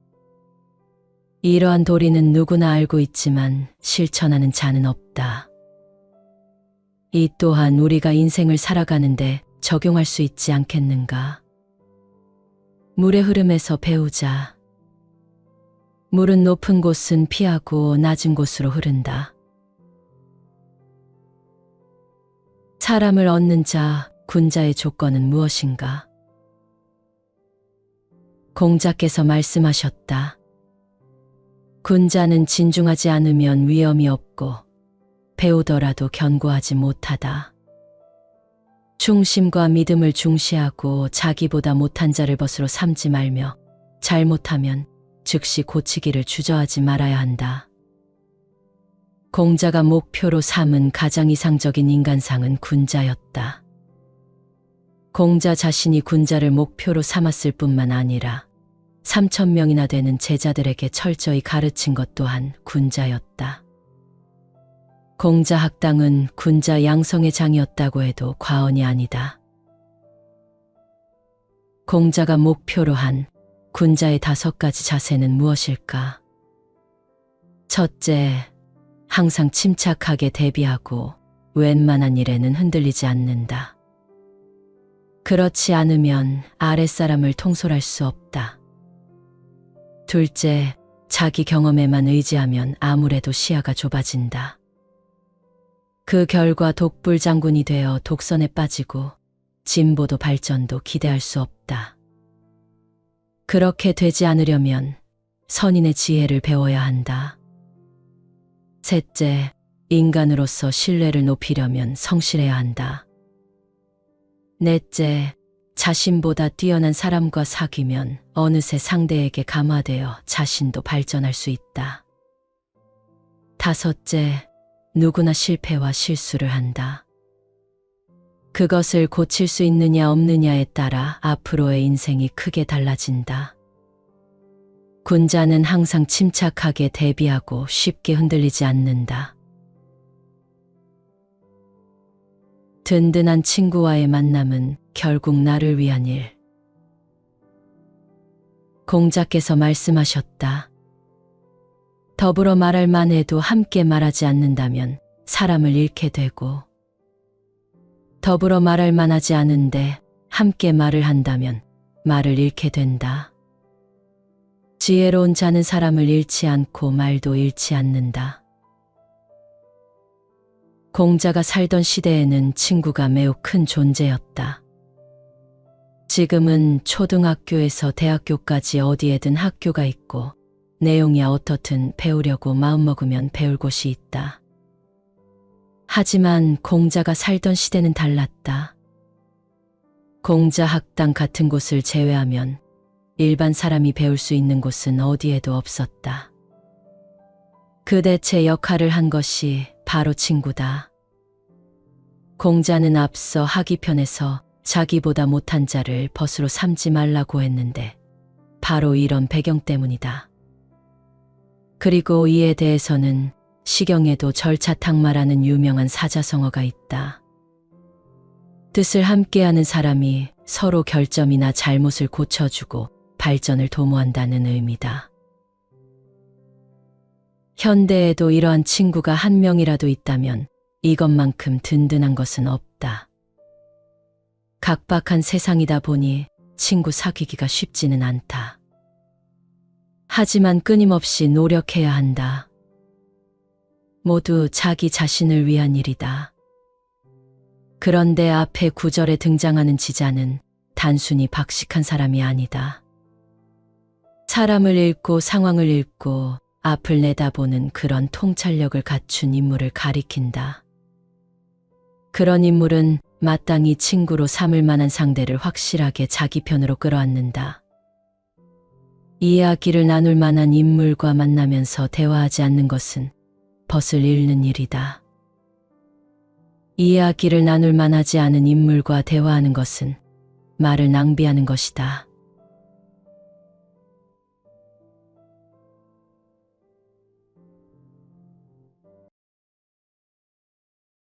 이러한 도리는 누구나 알고 있지만 실천하는 자는 없다. 이 또한 우리가 인생을 살아가는데 적용할 수 있지 않겠는가? 물의 흐름에서 배우자. 물은 높은 곳은 피하고 낮은 곳으로 흐른다. 사람을 얻는 자, 군자의 조건은 무엇인가? 공자께서 말씀하셨다. 군자는 진중하지 않으면 위엄이 없고 배우더라도 견고하지 못하다. 중심과 믿음을 중시하고 자기보다 못한 자를 벗으로 삼지 말며 잘못하면 즉시 고치기를 주저하지 말아야 한다. 공자가 목표로 삼은 가장 이상적인 인간상은 군자였다. 공자 자신이 군자를 목표로 삼았을 뿐만 아니라 3,000명이나 되는 제자들에게 철저히 가르친 것 또한 군자였다. 공자 학당은 군자 양성의 장이었다고 해도 과언이 아니다. 공자가 목표로 한 군자의 5가지 자세는 무엇일까? 첫째, 항상 침착하게 대비하고 웬만한 일에는 흔들리지 않는다. 그렇지 않으면 아랫사람을 통솔할 수 없다. 둘째, 자기 경험에만 의지하면 아무래도 시야가 좁아진다. 그 결과 독불장군이 되어 독선에 빠지고 진보도 발전도 기대할 수 없다. 그렇게 되지 않으려면 선인의 지혜를 배워야 한다. 셋째, 인간으로서 신뢰를 높이려면 성실해야 한다. 넷째, 자신보다 뛰어난 사람과 사귀면 어느새 상대에게 감화되어 자신도 발전할 수 있다. 다섯째, 누구나 실패와 실수를 한다. 그것을 고칠 수 있느냐 없느냐에 따라 앞으로의 인생이 크게 달라진다. 군자는 항상 침착하게 대비하고 쉽게 흔들리지 않는다. 든든한 친구와의 만남은 결국 나를 위한 일. 공자께서 말씀하셨다. 더불어 말할 만해도 함께 말하지 않는다면 사람을 잃게 되고, 더불어 말할 만하지 않은데 함께 말을 한다면 말을 잃게 된다. 지혜로운 자는 사람을 잃지 않고 말도 잃지 않는다. 공자가 살던 시대에는 친구가 매우 큰 존재였다. 지금은 초등학교에서 대학교까지 어디에든 학교가 있고 내용이 어떻든 배우려고 마음먹으면 배울 곳이 있다. 하지만 공자가 살던 시대는 달랐다. 공자 학당 같은 곳을 제외하면 일반 사람이 배울 수 있는 곳은 어디에도 없었다. 그 대체 역할을 한 것이 바로 친구다. 공자는 앞서 하기편에서 자기보다 못한 자를 벗으로 삼지 말라고 했는데 바로 이런 배경 때문이다. 그리고 이에 대해서는 시경에도 절차탁마라는 유명한 사자성어가 있다. 뜻을 함께하는 사람이 서로 결점이나 잘못을 고쳐주고 발전을 도모한다는 의미다. 현대에도 이러한 친구가 한 명이라도 있다면 이것만큼 든든한 것은 없다. 각박한 세상이다 보니 친구 사귀기가 쉽지는 않다. 하지만 끊임없이 노력해야 한다. 모두 자기 자신을 위한 일이다. 그런데 앞에 구절에 등장하는 지자는 단순히 박식한 사람이 아니다. 사람을 읽고 상황을 읽고 앞을 내다보는 그런 통찰력을 갖춘 인물을 가리킨다. 그런 인물은 마땅히 친구로 삼을 만한 상대를 확실하게 자기 편으로 끌어안는다. 이야기를 나눌 만한 인물과 만나면서 대화하지 않는 것은 벗을 잃는 일이다. 이야기를 나눌 만하지 않은 인물과 대화하는 것은 말을 낭비하는 것이다.